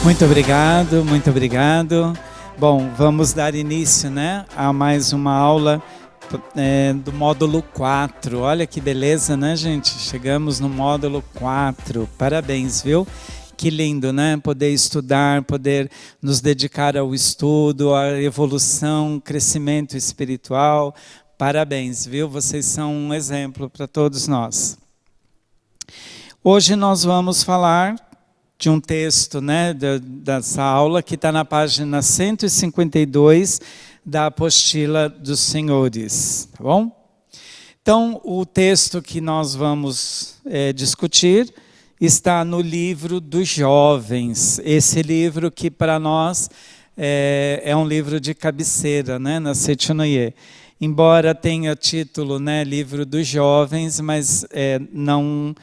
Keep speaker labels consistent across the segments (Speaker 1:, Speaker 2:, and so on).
Speaker 1: Muito obrigado, muito obrigado. Bom, vamos dar início, né, a mais uma aula do módulo 4. Olha que beleza, né, gente? Chegamos no módulo 4. Parabéns, viu? Que lindo, né? Poder estudar, poder nos dedicar ao estudo, à evolução, crescimento espiritual. Parabéns, viu? Vocês são um exemplo para todos nós. Hoje nós vamos falar de um texto, né, dessa aula que está na página 152 da apostila dos senhores, tá bom? Então, o texto que nós vamos discutir está no livro dos jovens. Esse livro que para nós é um livro de cabeceira, né, na Seitonoye. Embora tenha título, né, Livro dos Jovens, mas não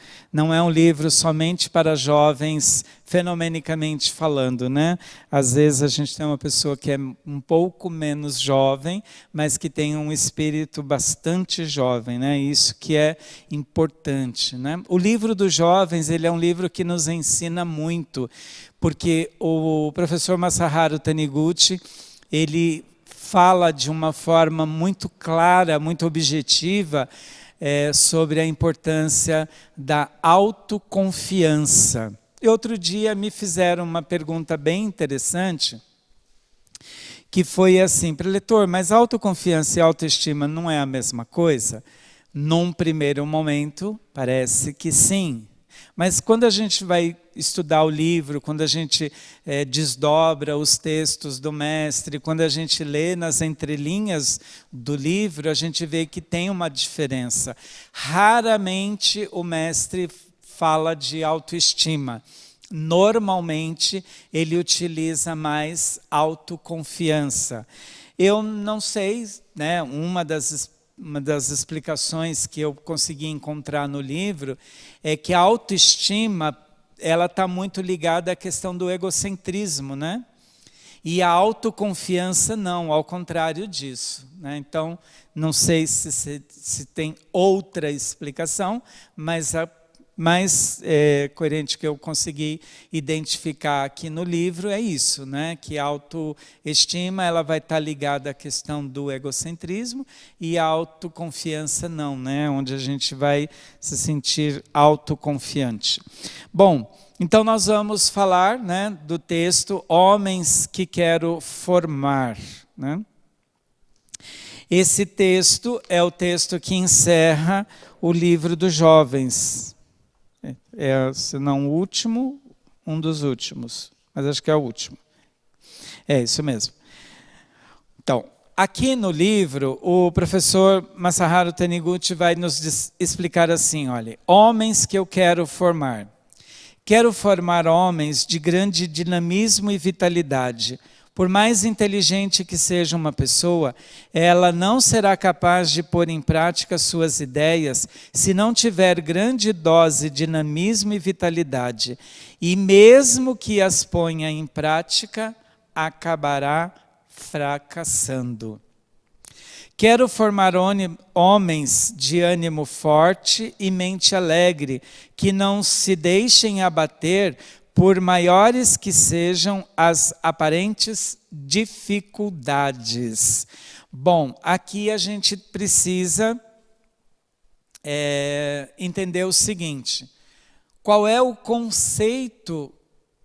Speaker 1: é um livro somente para jovens, fenomenicamente falando, né? Às vezes a gente tem uma pessoa que é um pouco menos jovem, mas que tem um espírito bastante jovem, né? Isso que é importante, né? O Livro dos Jovens, ele é um livro que nos ensina muito, porque o professor Masaharu Taniguchi, ele fala de uma forma muito clara, muito objetiva, sobre a importância da autoconfiança. E outro dia me fizeram uma pergunta bem interessante, que foi assim: preletor, mas autoconfiança e autoestima não é a mesma coisa? Num primeiro momento, parece que sim. Mas quando a gente vai estudar o livro, quando a gente desdobra os textos do mestre, quando a gente lê nas entrelinhas do livro, a gente vê que tem uma diferença. Raramente o mestre fala de autoestima. Normalmente ele utiliza mais autoconfiança. Eu não sei, né, uma das explicações que eu consegui encontrar no livro é que a autoestima, ela está muito ligada à questão do egocentrismo, né? E a autoconfiança não, ao contrário disso, né? Então, não sei se tem outra explicação, mas a mais coerente que eu consegui identificar aqui no livro é isso, né? Que a autoestima, ela vai estar ligada à questão do egocentrismo e a autoconfiança não, né? Onde a gente vai se sentir autoconfiante. Bom, então nós vamos falar, né, do texto Homens que Quero Formar, né? Esse texto é o texto que encerra o livro dos jovens. Se não o último, um dos últimos, mas acho que é o último. É isso mesmo. Então, aqui no livro, o professor Masaharu Taniguchi vai nos explicar assim, olha: homens que eu quero formar. Quero formar homens de grande dinamismo e vitalidade. Por mais inteligente que seja uma pessoa, ela não será capaz de pôr em prática suas ideias se não tiver grande dose de dinamismo e vitalidade. E mesmo que as ponha em prática, acabará fracassando. Quero formar homens de ânimo forte e mente alegre, que não se deixem abater por maiores que sejam as aparentes dificuldades. Bom, aqui a gente precisa entender o seguinte: qual é o conceito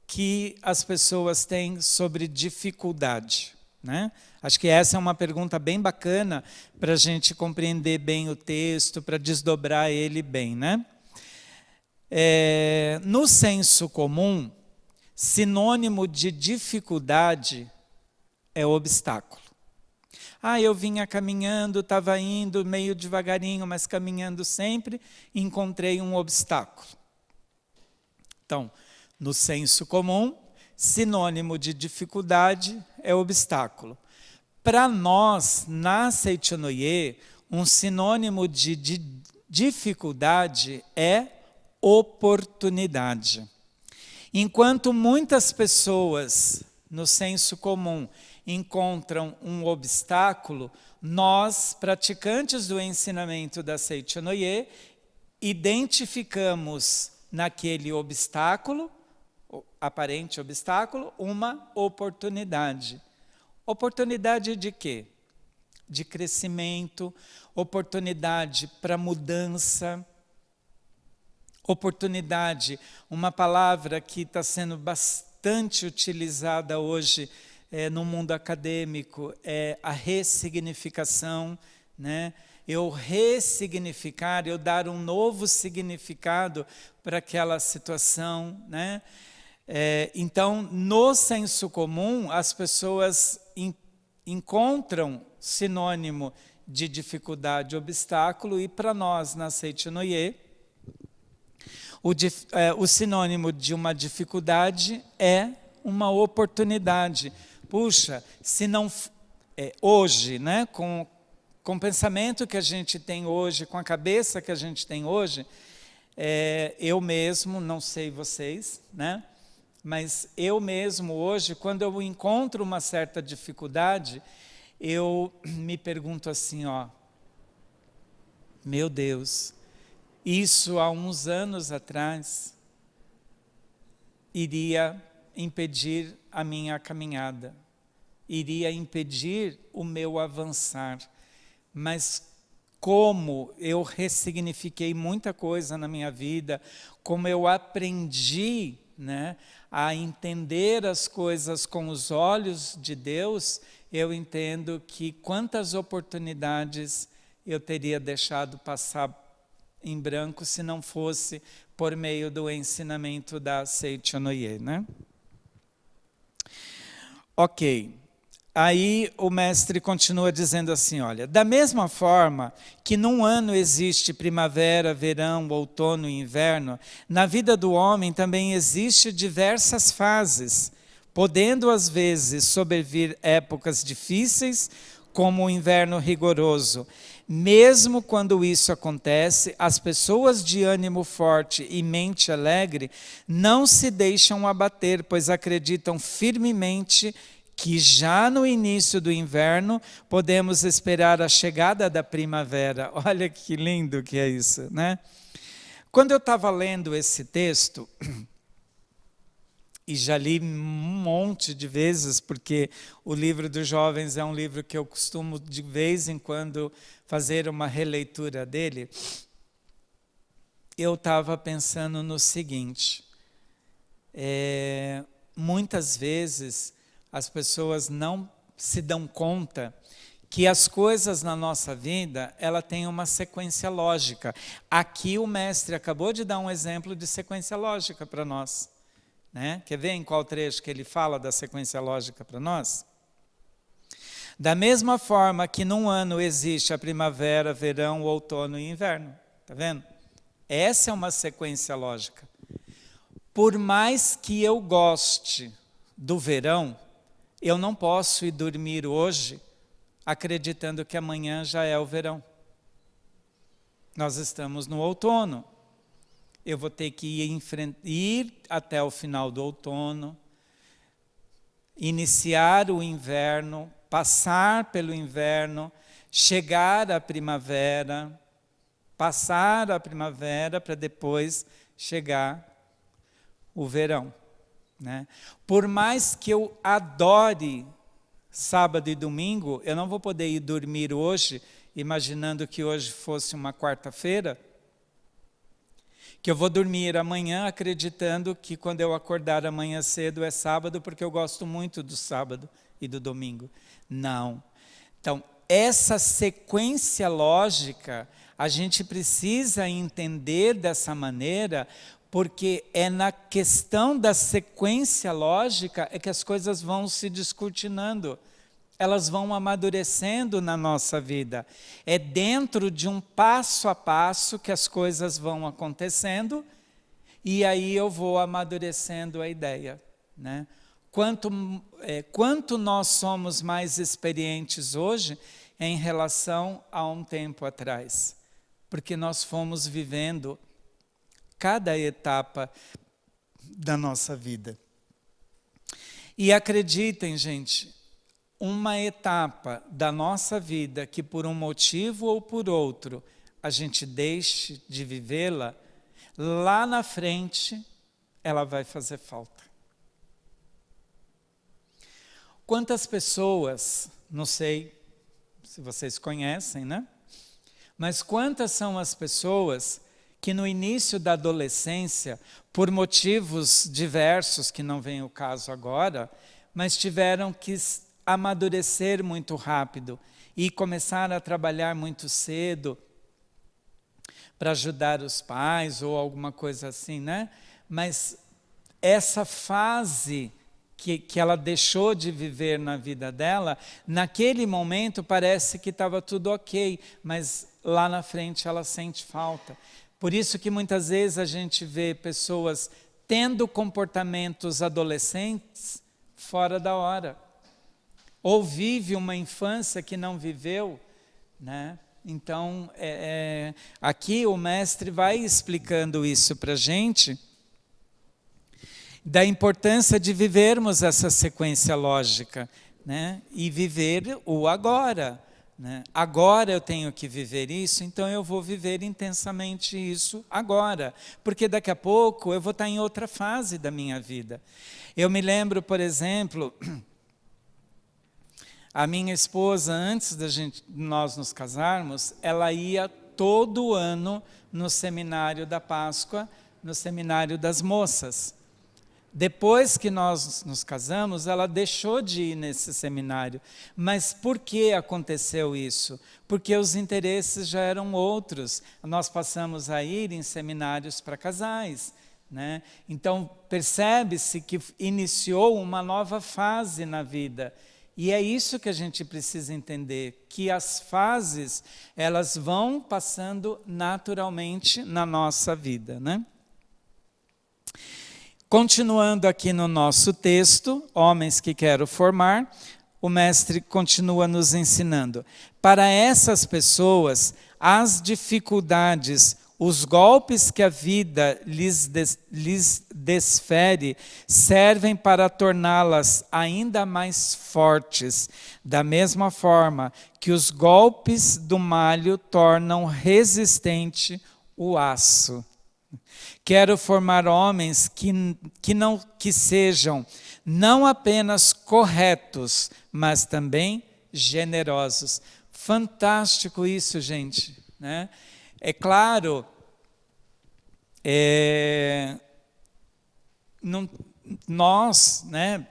Speaker 1: que as pessoas têm sobre dificuldade, né? Acho que essa é uma pergunta bem bacana para a gente compreender bem o texto, para desdobrar ele bem, né? No senso comum, sinônimo de dificuldade é obstáculo. Eu vinha caminhando, estava indo meio devagarinho, mas caminhando sempre, encontrei um obstáculo. Então, no senso comum, sinônimo de dificuldade é obstáculo. Para nós, na Seitonoye, um sinônimo de dificuldade é oportunidade. Enquanto muitas pessoas, no senso comum, encontram um obstáculo, nós, praticantes do ensinamento da Seitonoye, identificamos naquele obstáculo aparente obstáculo, uma oportunidade. Oportunidade de quê? De crescimento, oportunidade para mudança, oportunidade, uma palavra que está sendo bastante utilizada hoje no mundo acadêmico, é a ressignificação, né? Eu ressignificar, eu dar um novo significado para aquela situação, né? Então, no senso comum, as pessoas encontram sinônimo de dificuldade, obstáculo, e para nós, na Seitinoye, o sinônimo de uma dificuldade é uma oportunidade. Puxa, se não hoje, né, com o pensamento que a gente tem hoje, com a cabeça que a gente tem hoje, eu mesmo, não sei vocês, né, mas eu mesmo hoje, quando eu encontro uma certa dificuldade, eu me pergunto assim, meu Deus, isso há uns anos atrás iria impedir a minha caminhada, iria impedir o meu avançar. Mas como eu ressignifiquei muita coisa na minha vida, como eu aprendi, né, a entender as coisas com os olhos de Deus, eu entendo que quantas oportunidades eu teria deixado passar em branco se não fosse por meio do ensinamento da Seitinoye, né? Ok. Aí o mestre continua dizendo assim, olha, da mesma forma que num ano existe primavera, verão, outono e inverno, na vida do homem também existe diversas fases, podendo às vezes sobrevir épocas difíceis, como o inverno rigoroso. Mesmo quando isso acontece, as pessoas de ânimo forte e mente alegre não se deixam abater, pois acreditam firmemente que já no início do inverno podemos esperar a chegada da primavera. Olha que lindo que é isso, né? Quando eu estava lendo esse texto, e já li um monte de vezes, porque o livro dos jovens é um livro que eu costumo de vez em quando fazer uma releitura dele, eu estava pensando no seguinte, muitas vezes as pessoas não se dão conta que as coisas na nossa vida, ela tem uma sequência lógica. Aqui o mestre acabou de dar um exemplo de sequência lógica para nós, né? Quer ver em qual trecho que ele fala da sequência lógica para nós? Da mesma forma que num ano existe a primavera, verão, outono e inverno. Está vendo? Essa é uma sequência lógica. Por mais que eu goste do verão, eu não posso ir dormir hoje acreditando que amanhã já é o verão. Nós estamos no outono. Eu vou ter que ir até o final do outono, iniciar o inverno, passar pelo inverno, chegar à primavera, passar a primavera para depois chegar o verão, né? Por mais que eu adore sábado e domingo, eu não vou poder ir dormir hoje, imaginando que hoje fosse uma quarta-feira, que eu vou dormir amanhã acreditando que quando eu acordar amanhã cedo é sábado, porque eu gosto muito do sábado e do domingo. Não. Então, essa sequência lógica, a gente precisa entender dessa maneira, porque é na questão da sequência lógica é que as coisas vão se descortinando, elas vão amadurecendo na nossa vida. É dentro de um passo a passo que as coisas vão acontecendo, e aí eu vou amadurecendo a ideia, né? Quanto nós somos mais experientes hoje em relação a um tempo atrás, porque nós fomos vivendo cada etapa da nossa vida. E acreditem, gente, uma etapa da nossa vida que por um motivo ou por outro a gente deixe de vivê-la, lá na frente ela vai fazer falta. Quantas pessoas, não sei se vocês conhecem, né? Mas quantas são as pessoas que no início da adolescência, por motivos diversos, que não vem o caso agora, mas tiveram que amadurecer muito rápido e começar a trabalhar muito cedo para ajudar os pais ou alguma coisa assim, né? Mas essa fase que ela deixou de viver na vida dela, naquele momento parece que estava tudo ok, mas lá na frente ela sente falta. Por isso que muitas vezes a gente vê pessoas tendo comportamentos adolescentes fora da hora. Ou vive uma infância que não viveu, né? Então, aqui o mestre vai explicando isso para a gente, da importância de vivermos essa sequência lógica, né? E viver o agora. Né? Agora eu tenho que viver isso, então eu vou viver intensamente isso agora, porque daqui a pouco eu vou estar em outra fase da minha vida. Eu me lembro, por exemplo, a minha esposa, antes de nós nos casarmos, ela ia todo ano no seminário da Páscoa, no seminário das moças. Depois que nós nos casamos, ela deixou de ir nesse seminário. Mas por que aconteceu isso? Porque os interesses já eram outros. Nós passamos a ir em seminários para casais, né? Então, percebe-se que iniciou uma nova fase na vida. E é isso que a gente precisa entender, que as fases, elas vão passando naturalmente na nossa vida, né? Continuando aqui no nosso texto, Homens que quero formar, o mestre continua nos ensinando. Para essas pessoas, as dificuldades, os golpes que a vida lhes desfere, servem para torná-las ainda mais fortes, da mesma forma que os golpes do malho tornam resistente o aço. Quero formar homens que sejam não apenas corretos, mas também generosos. Fantástico isso, gente, né? É claro, nós, né,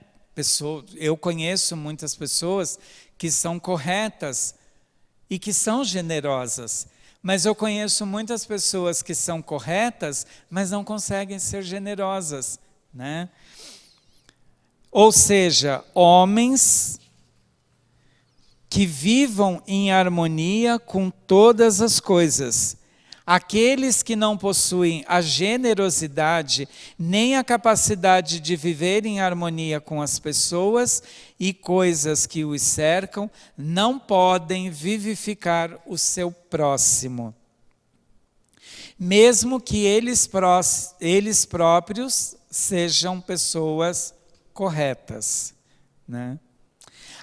Speaker 1: eu conheço muitas pessoas que são corretas e que são generosas. Mas eu conheço muitas pessoas que são corretas, mas não conseguem ser generosas, né? Ou seja, homens que vivam em harmonia com todas as coisas. Aqueles que não possuem a generosidade, nem a capacidade de viver em harmonia com as pessoas e coisas que os cercam, não podem vivificar o seu próximo. Mesmo que eles próprios sejam pessoas corretas, né?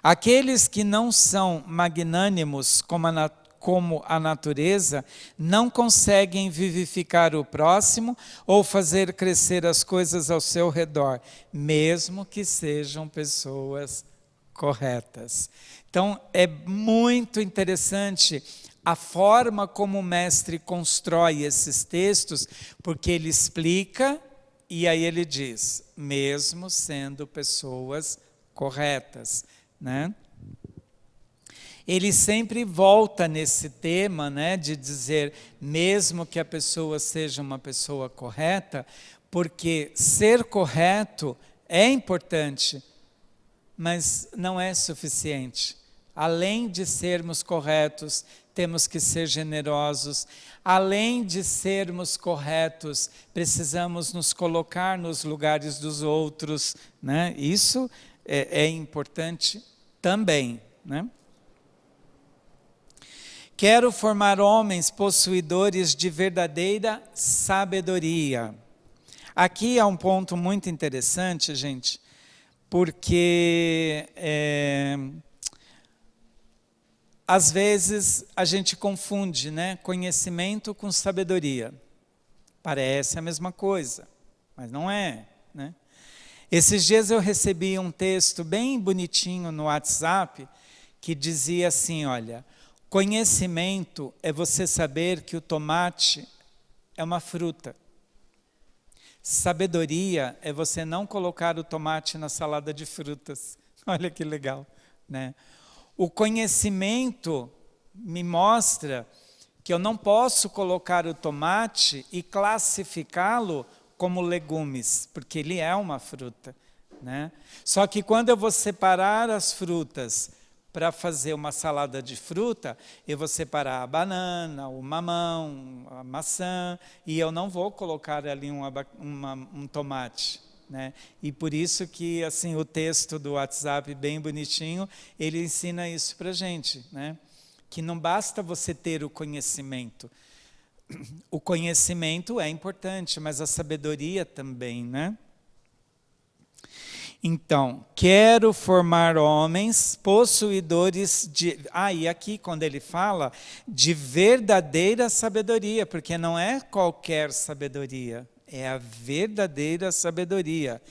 Speaker 1: Aqueles que não são magnânimos como a natureza, não conseguem vivificar o próximo ou fazer crescer as coisas ao seu redor, mesmo que sejam pessoas corretas. Então, é muito interessante a forma como o mestre constrói esses textos, porque ele explica e aí ele diz, mesmo sendo pessoas corretas, né? Ele sempre volta nesse tema, né, de dizer, mesmo que a pessoa seja uma pessoa correta, porque ser correto é importante, mas não é suficiente. Além de sermos corretos, temos que ser generosos. Além de sermos corretos, precisamos nos colocar nos lugares dos outros, né? Isso é importante também, né? Quero formar homens possuidores de verdadeira sabedoria. Aqui há um ponto muito interessante, gente, porque às vezes a gente confunde, né, conhecimento com sabedoria. Parece a mesma coisa, mas não é, né? Esses dias eu recebi um texto bem bonitinho no WhatsApp que dizia assim, olha, conhecimento é você saber que o tomate é uma fruta. Sabedoria é você não colocar o tomate na salada de frutas. Olha que legal, né? O conhecimento me mostra que eu não posso colocar o tomate e classificá-lo como legumes, porque ele é uma fruta, né? Só que quando eu vou separar as frutas para fazer uma salada de fruta, eu vou separar a banana, o mamão, a maçã, e eu não vou colocar ali um tomate, né? E por isso que assim, o texto do WhatsApp, bem bonitinho, ele ensina isso para a gente, né? Que não basta você ter o conhecimento. O conhecimento é importante, mas a sabedoria também, né? Então, quero formar homens possuidores de... e aqui quando ele fala de verdadeira sabedoria, porque não é qualquer sabedoria, é a verdadeira sabedoria.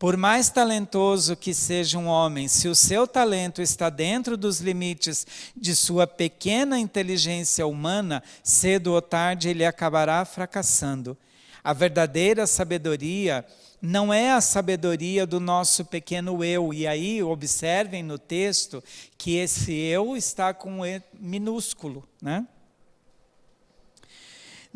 Speaker 1: Por mais talentoso que seja um homem, se o seu talento está dentro dos limites de sua pequena inteligência humana, cedo ou tarde ele acabará fracassando. A verdadeira sabedoria não é a sabedoria do nosso pequeno eu. E aí, observem no texto que esse eu está com E minúsculo, né?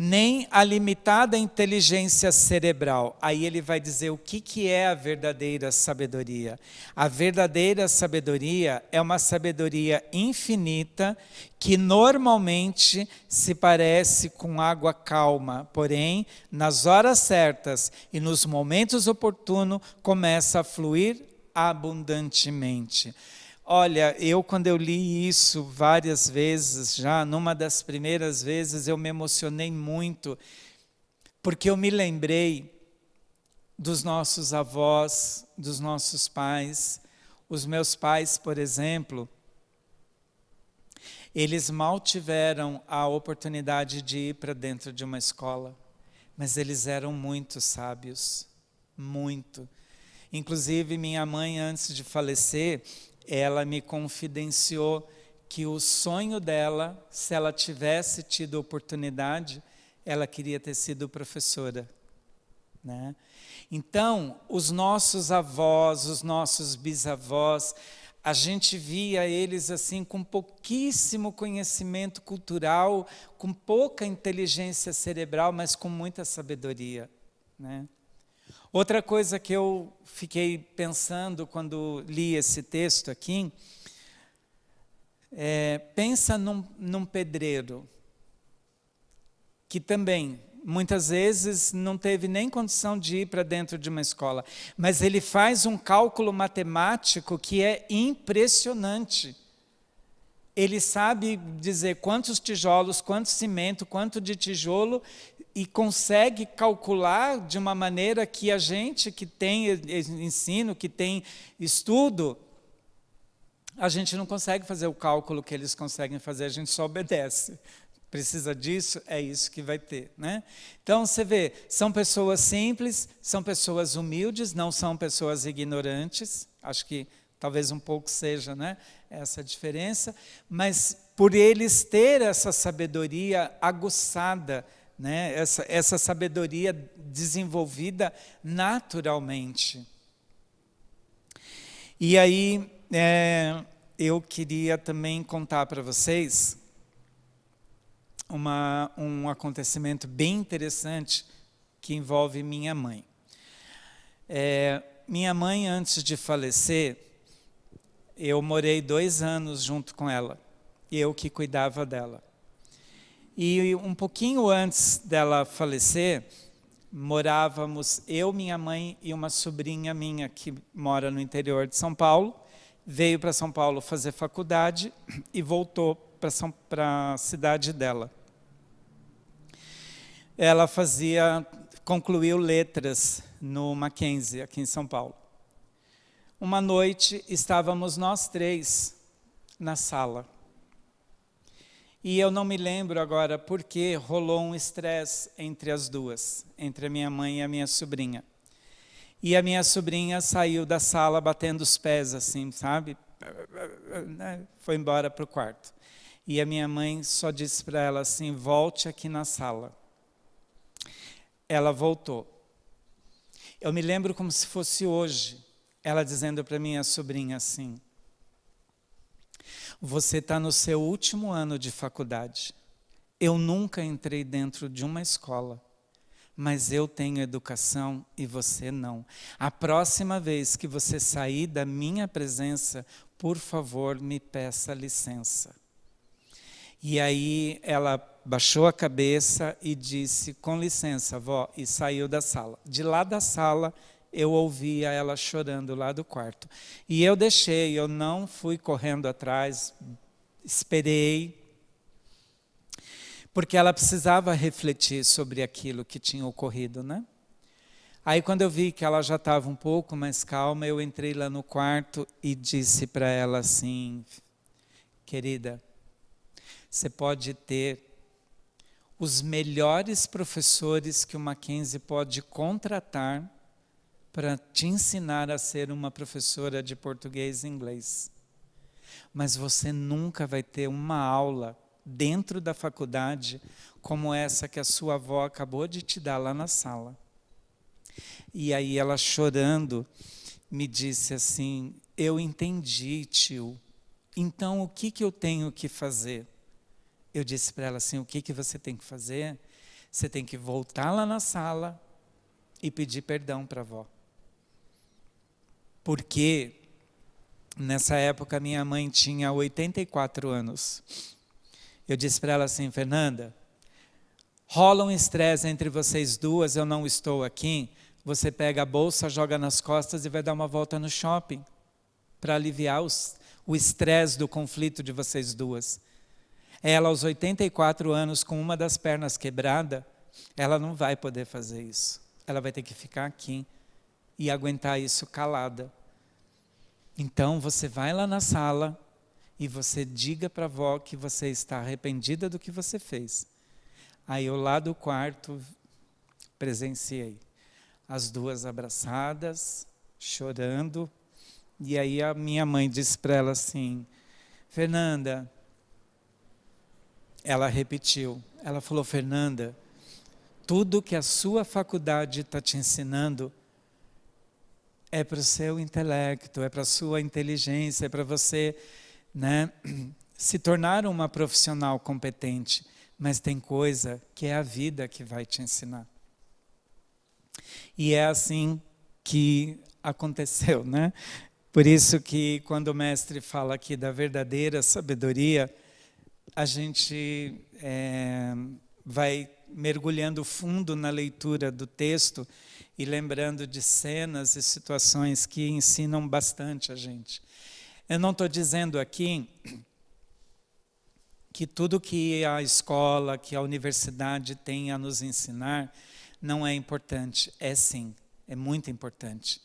Speaker 1: Nem a limitada inteligência cerebral. Aí ele vai dizer o que é a verdadeira sabedoria. A verdadeira sabedoria é uma sabedoria infinita que normalmente se parece com água calma, porém, nas horas certas e nos momentos oportunos, começa a fluir abundantemente. Olha, quando eu li isso várias vezes já, numa das primeiras vezes eu me emocionei muito, porque eu me lembrei dos nossos avós, dos nossos pais. Os meus pais, por exemplo, eles mal tiveram a oportunidade de ir para dentro de uma escola, mas eles eram muito sábios, muito. Inclusive, minha mãe, antes de falecer, ela me confidenciou que o sonho dela, se ela tivesse tido oportunidade, ela queria ter sido professora, né? Então, os nossos avós, os nossos bisavós, a gente via eles assim com pouquíssimo conhecimento cultural, com pouca inteligência cerebral, mas com muita sabedoria, né? Outra coisa que eu fiquei pensando quando li esse texto aqui, pensa num pedreiro, que também, muitas vezes, não teve nem condição de ir para dentro de uma escola, mas ele faz um cálculo matemático que é impressionante. Ele sabe dizer quantos tijolos, quanto cimento, quanto de tijolo, e consegue calcular de uma maneira que a gente que tem ensino, que tem estudo, a gente não consegue fazer o cálculo que eles conseguem fazer, a gente só obedece. Precisa disso, é isso que vai ter, né? Então, você vê, são pessoas simples, são pessoas humildes, não são pessoas ignorantes, acho que talvez um pouco seja, né, essa diferença, mas por eles ter essa sabedoria aguçada, né, essa sabedoria desenvolvida naturalmente. E aí, eu queria também contar para vocês um acontecimento bem interessante que envolve minha mãe. Minha mãe, antes de falecer, eu morei 2 anos junto com ela, e eu que cuidava dela. E um pouquinho antes dela falecer, morávamos eu, minha mãe e uma sobrinha minha que mora no interior de São Paulo, veio para São Paulo fazer faculdade e voltou para a cidade dela. Ela concluiu letras no Mackenzie, aqui em São Paulo. Uma noite estávamos nós 3 na sala. E eu não me lembro agora porque rolou um estresse entre as duas, entre a minha mãe e a minha sobrinha. E a minha sobrinha saiu da sala batendo os pés assim, sabe? Foi embora para o quarto. E a minha mãe só disse para ela assim, volte aqui na sala. Ela voltou. Eu me lembro como se fosse hoje, ela dizendo para minha sobrinha assim, você está no seu último ano de faculdade. Eu nunca entrei dentro de uma escola, mas eu tenho educação e você não. A próxima vez que você sair da minha presença, por favor, me peça licença. E aí ela baixou a cabeça e disse, com licença, vó, e saiu da sala. De lá da sala, eu ouvia ela chorando lá do quarto. E eu deixei, eu não fui correndo atrás, esperei, porque ela precisava refletir sobre aquilo que tinha ocorrido, né? Aí quando eu vi que ela já estava um pouco mais calma, eu entrei lá no quarto e disse para ela assim, querida, você pode ter os melhores professores que o Mackenzie pode contratar para te ensinar a ser uma professora de português e inglês. Mas você nunca vai ter uma aula dentro da faculdade como essa que a sua avó acabou de te dar lá na sala. E aí ela chorando me disse assim, eu entendi, tio, então o que eu tenho que fazer? Eu disse para ela assim, o que você tem que fazer? Você tem que voltar lá na sala e pedir perdão para a avó. Porque nessa época minha mãe tinha 84 anos. Eu disse para ela assim, Fernanda, rola um estresse entre vocês duas, eu não estou aqui, você pega a bolsa, joga nas costas e vai dar uma volta no shopping para aliviar o estresse do conflito de vocês duas. Ela, aos 84 anos, com uma das pernas quebrada, ela não vai poder fazer isso. Ela vai ter que ficar aqui e aguentar isso calada. Então, você vai lá na sala e você diga para a avó que você está arrependida do que você fez. Aí eu lá do quarto presenciei as duas abraçadas, chorando, e aí a minha mãe disse para ela assim, Fernanda, ela repetiu, ela falou, Fernanda, tudo que a sua faculdade está te ensinando é para o seu intelecto, é para a sua inteligência, é para você, né, se tornar uma profissional competente, mas tem coisa que é a vida que vai te ensinar. E é assim que aconteceu, né? Por isso que quando o mestre fala aqui da verdadeira sabedoria, a gente vai mergulhando fundo na leitura do texto e lembrando de cenas e situações que ensinam bastante a gente. Eu não estou dizendo aqui que tudo que a escola, que a universidade tem a nos ensinar não é importante. É sim, é muito importante.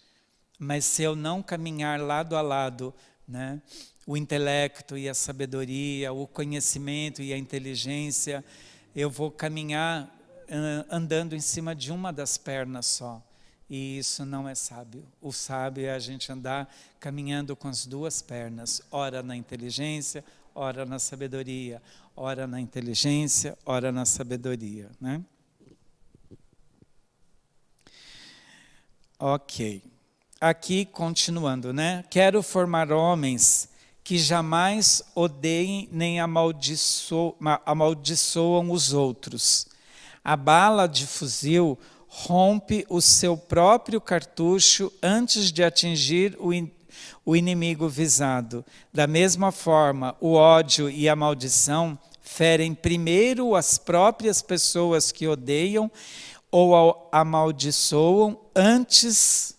Speaker 1: Mas se eu não caminhar lado a lado, né, o intelecto e a sabedoria, o conhecimento e a inteligência, eu vou caminhar andando em cima de uma das pernas só. E isso não é sábio. O sábio é a gente andar caminhando com as duas pernas, ora na inteligência, ora na sabedoria, ora na inteligência, ora na sabedoria, né? Ok. Aqui, continuando, né? Quero formar homens que jamais odeiem nem amaldiçoam os outros. A bala de fuzil rompe o seu próprio cartucho antes de atingir o inimigo visado. Da mesma forma, o ódio e a maldição ferem primeiro as próprias pessoas que odeiam ou amaldiçoam antes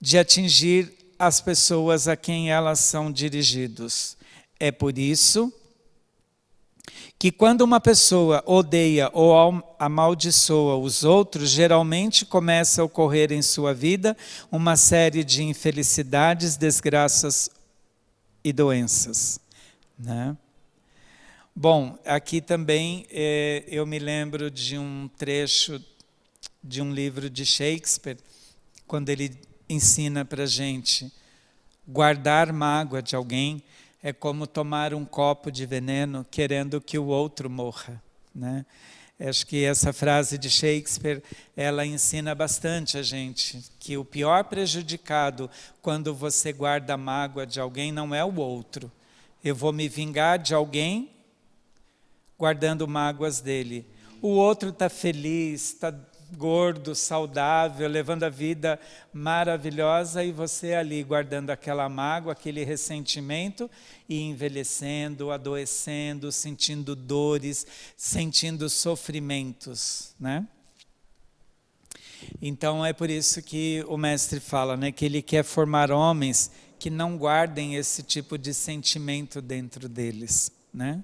Speaker 1: de atingir as pessoas a quem elas são dirigidos. É por isso que quando uma pessoa odeia ou amaldiçoa os outros, geralmente começa a ocorrer em sua vida uma série de infelicidades, desgraças e doenças, né? Bom, aqui também eu me lembro de um trecho de um livro de Shakespeare, quando ele ensina para a gente guardar mágoa de alguém é como tomar um copo de veneno querendo que o outro morra, né? Acho que essa frase de Shakespeare, ela ensina bastante a gente que o pior prejudicado quando você guarda mágoa de alguém não é o outro. Eu vou me vingar de alguém guardando mágoas dele. O outro está feliz, está gordo, saudável, levando a vida maravilhosa e você ali guardando aquela mágoa, aquele ressentimento e envelhecendo, adoecendo, sentindo dores, sentindo sofrimentos, né? Então é por isso que o mestre fala, né, que ele quer formar homens que não guardem esse tipo de sentimento dentro deles, né?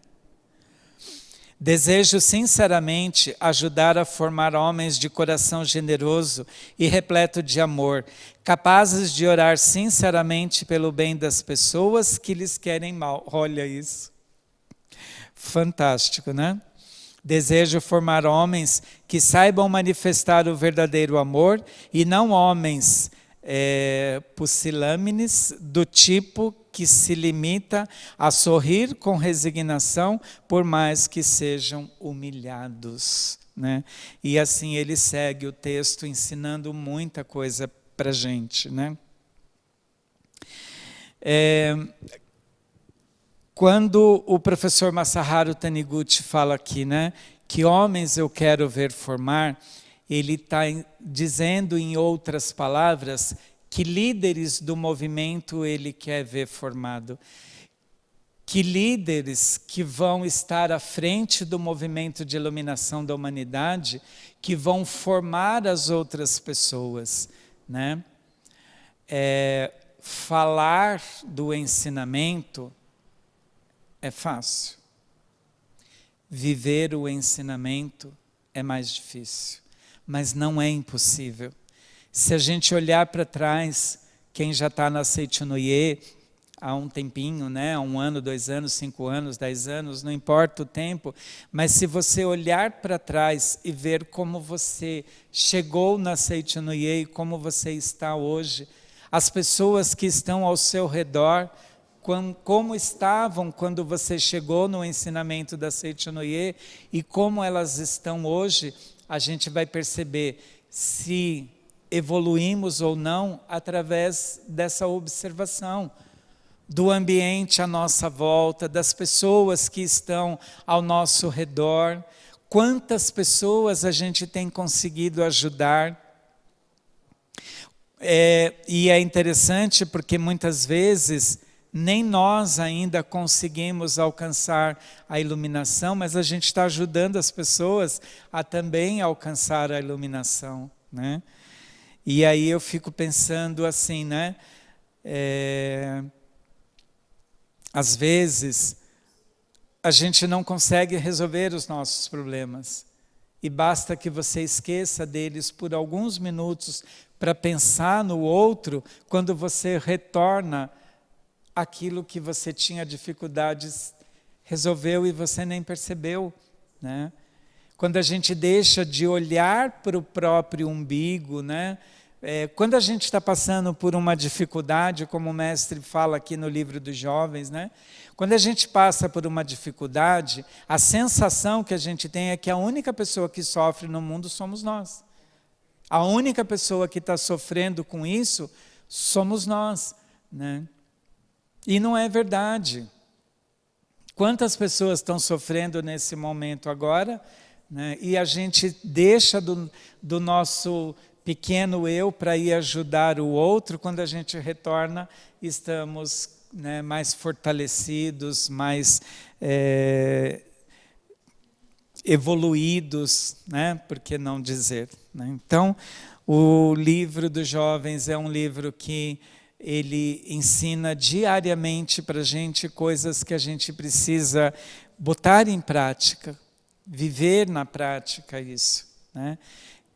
Speaker 1: Desejo sinceramente ajudar a formar homens de coração generoso e repleto de amor, capazes de orar sinceramente pelo bem das pessoas que lhes querem mal. Olha isso. Fantástico, né? Desejo formar homens que saibam manifestar o verdadeiro amor e não homens pusilâmines do tipo que se limita a sorrir com resignação, por mais que sejam humilhados, né? E assim ele segue o texto ensinando muita coisa para a gente, né? Quando o professor Masaharu Taniguchi fala aqui, né, que homens eu quero ver formar, ele está dizendo em outras palavras que líderes do movimento ele quer ver formado. Que líderes que vão estar à frente do movimento de iluminação da humanidade, que vão formar as outras pessoas, né? Falar do ensinamento é fácil. Viver o ensinamento é mais difícil, mas não é impossível. Se a gente olhar para trás, quem já está na Seichunoye há um tempinho, né? Há 1 ano, 2 anos, 5 anos, 10 anos, não importa o tempo, mas se você olhar para trás e ver como você chegou na Seichunoye e como você está hoje, as pessoas que estão ao seu redor, como estavam quando você chegou no ensinamento da Seichunoye e como elas estão hoje, a gente vai perceber se evoluímos ou não através dessa observação do ambiente à nossa volta, das pessoas que estão ao nosso redor, quantas pessoas a gente tem conseguido ajudar. E é interessante porque muitas vezes nem nós ainda conseguimos alcançar a iluminação, mas a gente está ajudando as pessoas a também alcançar a iluminação, né? E aí eu fico pensando assim, né? Às vezes, a gente não consegue resolver os nossos problemas. E basta que você esqueça deles por alguns minutos para pensar no outro, quando você retorna aquilo que você tinha dificuldades, resolveu e você nem percebeu, né? Quando a gente deixa de olhar para o próprio umbigo, né? Quando a gente está passando por uma dificuldade, como o mestre fala aqui no livro dos jovens, né? Quando a gente passa por uma dificuldade, a sensação que a gente tem é que a única pessoa que sofre no mundo somos nós. A única pessoa que está sofrendo com isso somos nós, né? E não é verdade. Quantas pessoas estão sofrendo nesse momento agora, né? E a gente deixa do nosso pequeno eu para ir ajudar o outro, quando a gente retorna, estamos, né, mais fortalecidos, mais evoluídos, né? Por que não dizer, né? Então, o livro dos jovens é um livro que ele ensina diariamente para a gente coisas que a gente precisa botar em prática, viver na prática isso, né?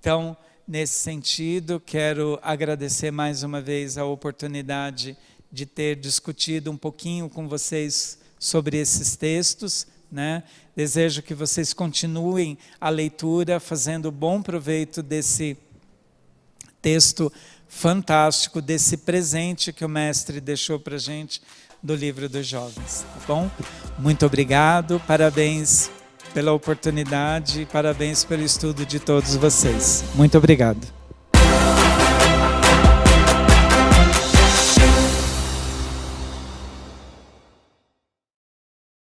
Speaker 1: Então, nesse sentido, quero agradecer mais uma vez a oportunidade de ter discutido um pouquinho com vocês sobre esses textos, né? Desejo que vocês continuem a leitura, fazendo bom proveito desse texto fantástico desse presente que o mestre deixou para a gente do livro dos jovens, tá bom? Muito obrigado, parabéns pela oportunidade, parabéns pelo estudo de todos vocês. Muito obrigado.